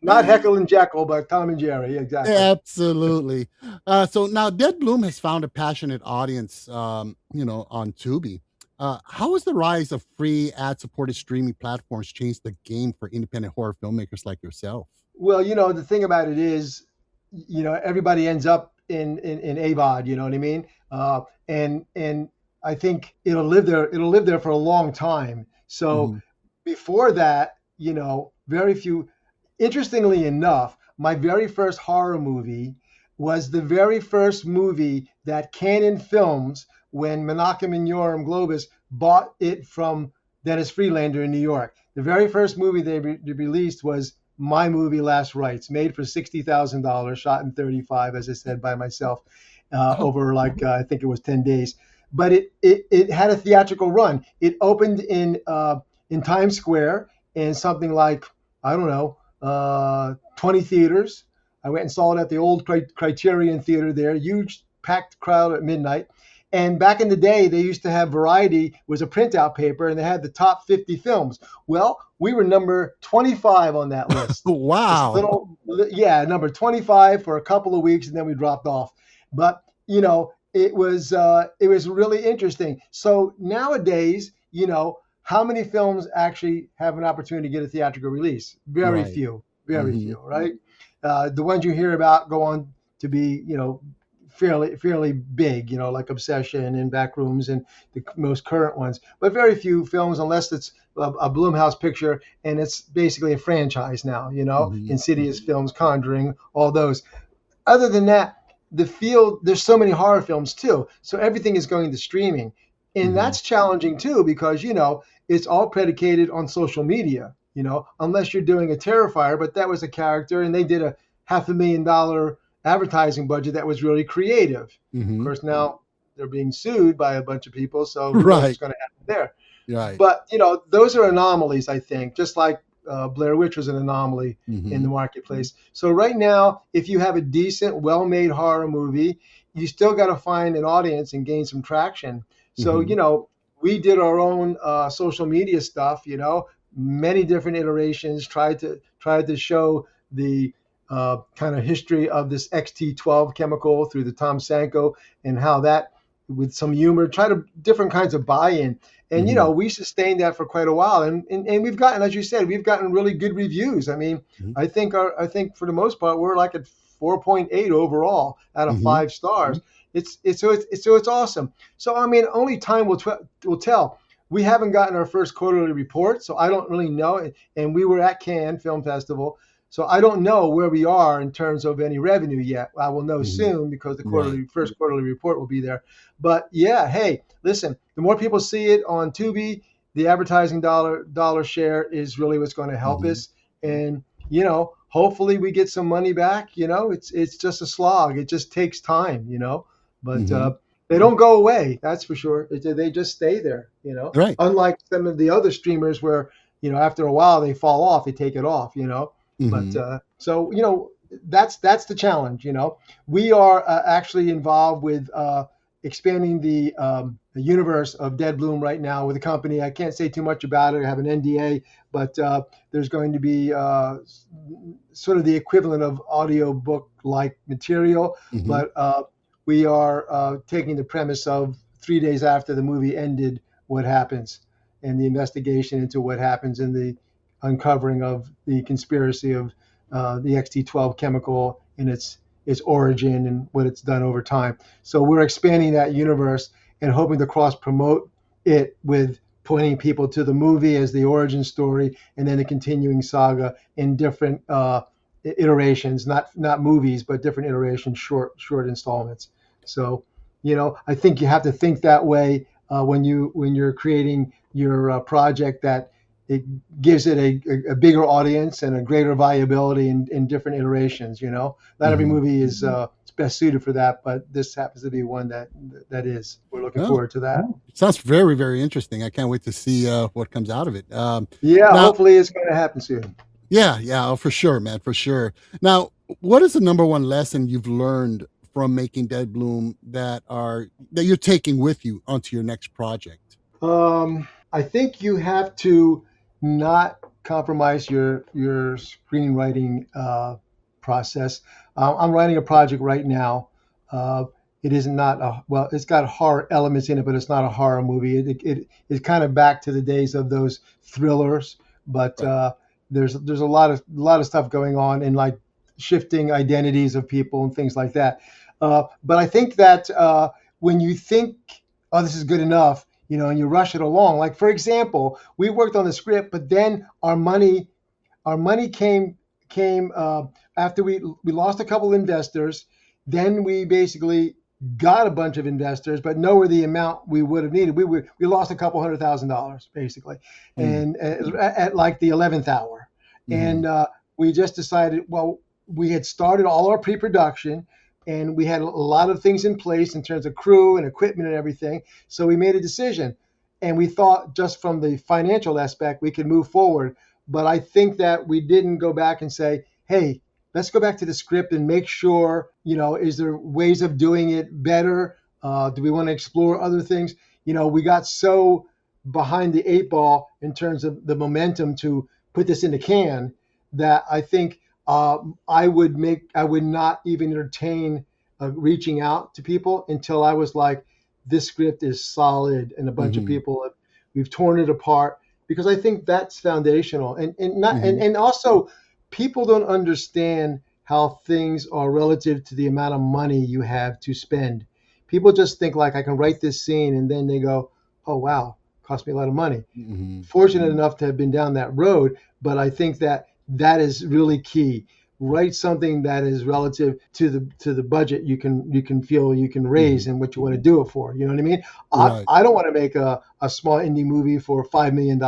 Not Heckle and Jekyll, but Tom and Jerry. Exactly. Absolutely. So now Dead Bloom has found a passionate audience, on Tubi. How has the rise of free ad-supported streaming platforms changed the game for independent horror filmmakers like yourself? Well, the thing about it is, everybody ends up in AVOD. You know what I mean? And I think it'll live there. It'll live there for a long time. So Mhm. before that, very few. Interestingly enough, my very first horror movie was the very first movie that Canon Films, when Menachem and Yoram Globus bought it from Dennis Friedlander in New York. The very first movie they released was my movie Last Rites, made for $60,000, shot in 35, as I said, by myself, Oh, over I think it was 10 days. But it had a theatrical run. It opened in Times Square in something like, I don't know, 20 theaters. I went and saw it at the old Criterion Theater there, huge packed crowd at midnight. And back in the day, they used to have Variety was a printout paper, and they had the top 50 films. Well, we were number 25 on that list. wow. Number 25 for a couple of weeks, and then we dropped off. But it was really interesting. So nowadays, how many films actually have an opportunity to get a theatrical release? Very Right. few, very Mhm. few, right? The ones you hear about go on to be, fairly big, like Obsession and Backrooms and the most current ones. But very few films, unless it's a Blumhouse picture and it's basically a franchise now, Mhm. Insidious films, Conjuring, all those. Other than that, the field, there's so many horror films too. So everything is going to streaming. And Mhm. that's challenging too, because, it's all predicated on social media, unless you're doing a Terrifier, but that was a character and they did a $500,000 advertising budget that was really creative. Of Mhm. course, now they're being sued by a bunch of people. So who knows what's Right. going to happen there? Right. But those are anomalies, I think, just like Blair Witch was an anomaly in the Mhm. marketplace. So right now, if you have a decent, well-made horror movie, you still got to find an audience and gain some traction. So Mhm. we did our own social media stuff. Many different iterations. Tried to show the kind of history of this XT12 chemical through the Tom Sanko and how that, with some humor, try to different kinds of buy-in. And Mhm. we sustained that for quite a while, and we've gotten, as you said, we've gotten really good reviews. I mean, Mhm. I think for the most part we're like at 4.8 overall out of Mhm. 5 stars. It's awesome. So I mean, only time will tell. We haven't gotten our first quarterly report, so I don't really know. And we were at Cannes Film Festival, so I don't know where we are in terms of any revenue yet. I will know Mhm. soon because the Right. first quarterly report will be there. But yeah, hey, listen, the more people see it on Tubi, the advertising dollar share is really what's going to help Mhm. us. And hopefully we get some money back. It's just a slog. It just takes time. But Mhm. they don't go away. That's for sure. They just stay there. Right. Unlike some of the other streamers where after a while they fall off, they take it off. But Mhm. so that's the challenge. We are actually involved with expanding the universe of Dead Bloom right now with a company. I can't say too much about it. I have an NDA, but there's going to be sort of the equivalent of audiobook like material, Mhm. but we are taking the premise of 3 days after the movie ended, what happens, and the investigation into what happens in the uncovering of the conspiracy of the XT12 chemical and its origin and what it's done over time. So we're expanding that universe and hoping to cross promote it with pointing people to the movie as the origin story, and then the continuing saga in different iterations, not movies, but different iterations, short installments. So, I think you have to think that way when you're creating your project, that it gives it a bigger audience and a greater viability in different iterations. Not every Mhm. movie is best suited for that, but this happens to be one that is. We're looking Oh, forward to that. sounds very, very interesting. I can't wait to see what comes out of it. Yeah, Now, hopefully it's going to happen soon. yeah, yeah, oh, for sure, man, for sure. Now, what is the number one lesson you've learned from making Dead Bloom that you're taking with you onto your next project? I think you have to not compromise your screenwriting process. I'm writing a project right now. Uh, it is not it's got horror elements in it, but it's not a horror movie. It is kind of back to the days of those thrillers, but Right. there's a lot of stuff going on in like shifting identities of people and things like that. But I think that when you think, oh, this is good enough, and you rush it along. Like for example, we worked on the script, but then our money came after we lost a couple investors. Then we basically got a bunch of investors, but nowhere the amount we would have needed. We lost a couple $100,000 basically, and at like the 11th hour, and we just decided, well, we had started all our pre-production, and we had a lot of things in place in terms of crew and equipment and everything. So we made a decision, and we thought just from the financial aspect we could move forward. But I think that we didn't go back and say, hey, let's go back to the script and make sure, is there ways of doing it better? Do we want to explore other things? We got so behind the eight ball in terms of the momentum to put this in the can that I think I would not even entertain reaching out to people until I was like, this script is solid, and a bunch of people we've torn it apart, because I think that's foundational, and also people don't understand how things are relative to the amount of money you have to spend. People just think like, I can write this scene, and then they go, oh wow, cost me a lot of money. Fortunate enough to have been down that road, but I think that is really key. Write something that is relative to the budget you can feel you can raise and what you want to do it for. You know what I mean? Right. I don't want to make a small indie movie for $5 million.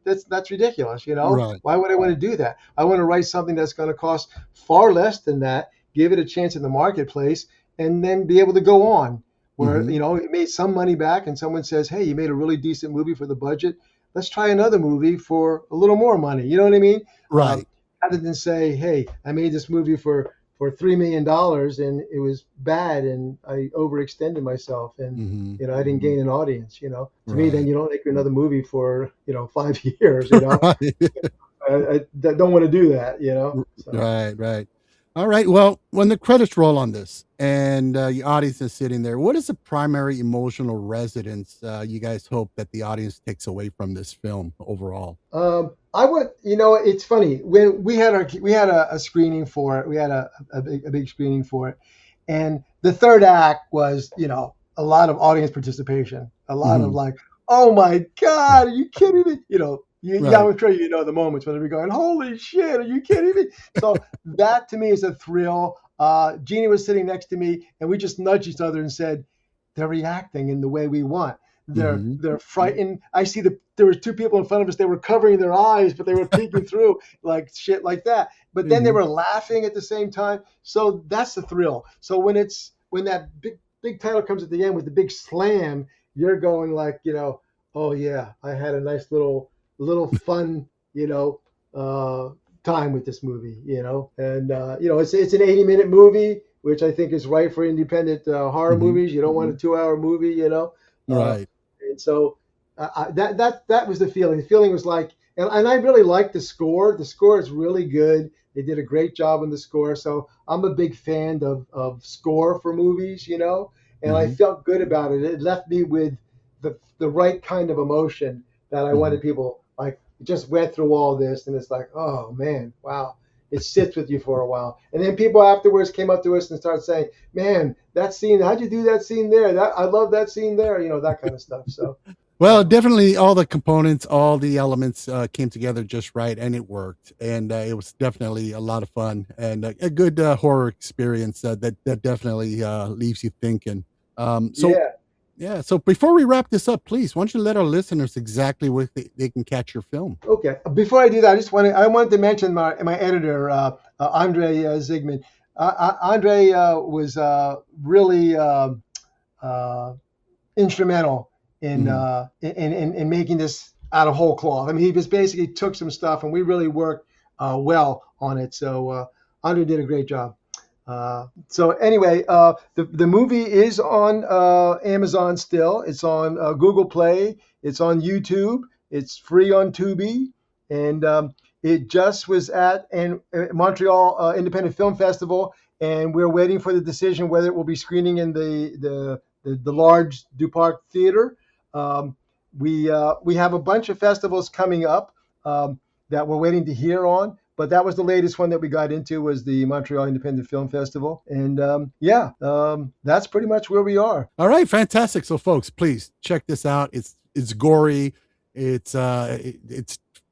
That's ridiculous. Right. Why would I want to do that? I want to write something that's going to cost far less than that, give it a chance in the marketplace, and then be able to go on where, it made some money back, and someone says, hey, you made a really decent movie for the budget. Let's try another movie for a little more money. You know what I mean? Right. Rather than say, hey, I made this movie for $3 million and it was bad and I overextended myself and, I didn't gain an audience, To me, then you don't make another movie for, 5 years, Right. I don't want to do that, So. Right. All right. Well, when the credits roll on this and your audience is sitting there, what is the primary emotional resonance you guys hope that the audience takes away from this film overall? I would, it's funny, when we had a screening for it, we had a big screening for it, and the third act was, a lot of audience participation, a lot of like, oh my God, are you kidding me? Right. I'm sure the moments when they're going, holy shit, are you kidding me? So that to me is a thrill. Jeannie was sitting next to me, and we just nudged each other and said, they're reacting in the way we want. They're frightened. I see there were two people in front of us. They were covering their eyes, but they were peeking through like shit like that. But then they were laughing at the same time. So that's the thrill. So when that big title comes at the end with the big slam, you're going like, oh yeah, I had a nice little fun, time with this movie, and it's an 80-minute movie, which I think is right for independent horror movies. You don't want a 2-hour movie, Right. And so that was the feeling. The feeling was like, and I really liked the score. The score is really good. They did a great job on the score. So I'm a big fan of score for movies, and I felt good about it. It left me with the right kind of emotion that I wanted people, like, just went through all this, and it's like, oh man, wow. It sits with you for a while. And then people afterwards came up to us and started saying, man, that scene, how'd you do that scene there? I love that scene there, that kind of stuff. So, well, definitely all the components, all the elements came together just right, and it worked. And it was definitely a lot of fun and a good horror experience that definitely leaves you thinking. Yeah. So before we wrap this up, please, why don't you let our listeners exactly where they can catch your film? Okay. Before I do that, I wanted to mention my editor, Andre Zygmunt. Andre was really instrumental in making this out of whole cloth. I mean, he just basically took some stuff, and we really worked well on it. So Andre did a great job. So anyway, the movie is on Amazon still. It's on Google Play. It's on YouTube. It's free on Tubi. And it just was at Montreal Independent Film Festival, and we're waiting for the decision whether it will be screening in the large Duparc Theater. We have a bunch of festivals coming up. that we're waiting to hear on. But that was the latest one that we got into, was the Montreal Independent Film Festival. And that's pretty much where we are. All right, fantastic. So folks, please check this out. It's gory, it's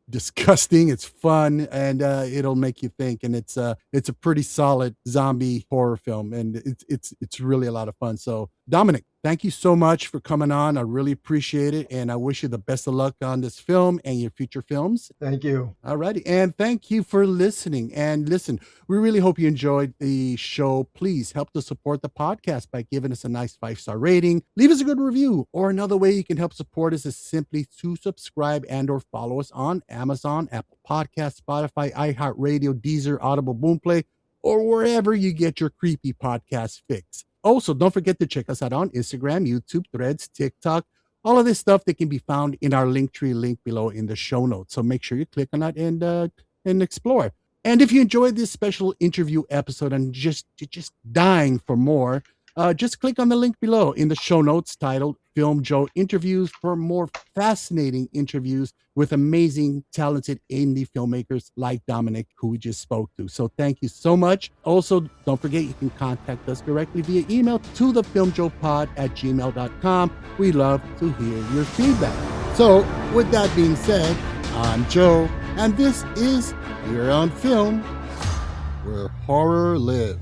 disgusting, it's fun, and it'll make you think. And it's a pretty solid zombie horror film, and it's really a lot of fun. So Dominic, thank you so much for coming on. I really appreciate it, and I wish you the best of luck on this film and your future films. Thank you. All righty, and thank you for listening. And listen, we really hope you enjoyed the show. Please help to support the podcast by giving us a nice 5-star rating. Leave us a good review, or another way you can help support us is simply to subscribe and or follow us on Amazon, Apple Podcasts, Spotify, iHeartRadio, Deezer, Audible, Boomplay, or wherever you get your creepy podcast fix. Also, don't forget to check us out on Instagram, YouTube, Threads, TikTok, all of this stuff that can be found in our Linktree link below in the show notes. So make sure you click on that and explore. And if you enjoyed this special interview episode and you're just dying for more, just click on the link below in the show notes titled Filmjoe Interviews for more fascinating interviews with amazing, talented indie filmmakers like Dominic, who we just spoke to. So thank you so much. Also, don't forget you can contact us directly via email to thefilmjoepod@gmail.com. We love to hear your feedback. So with that being said, I'm Joe, and this is Here on Film, where horror lives.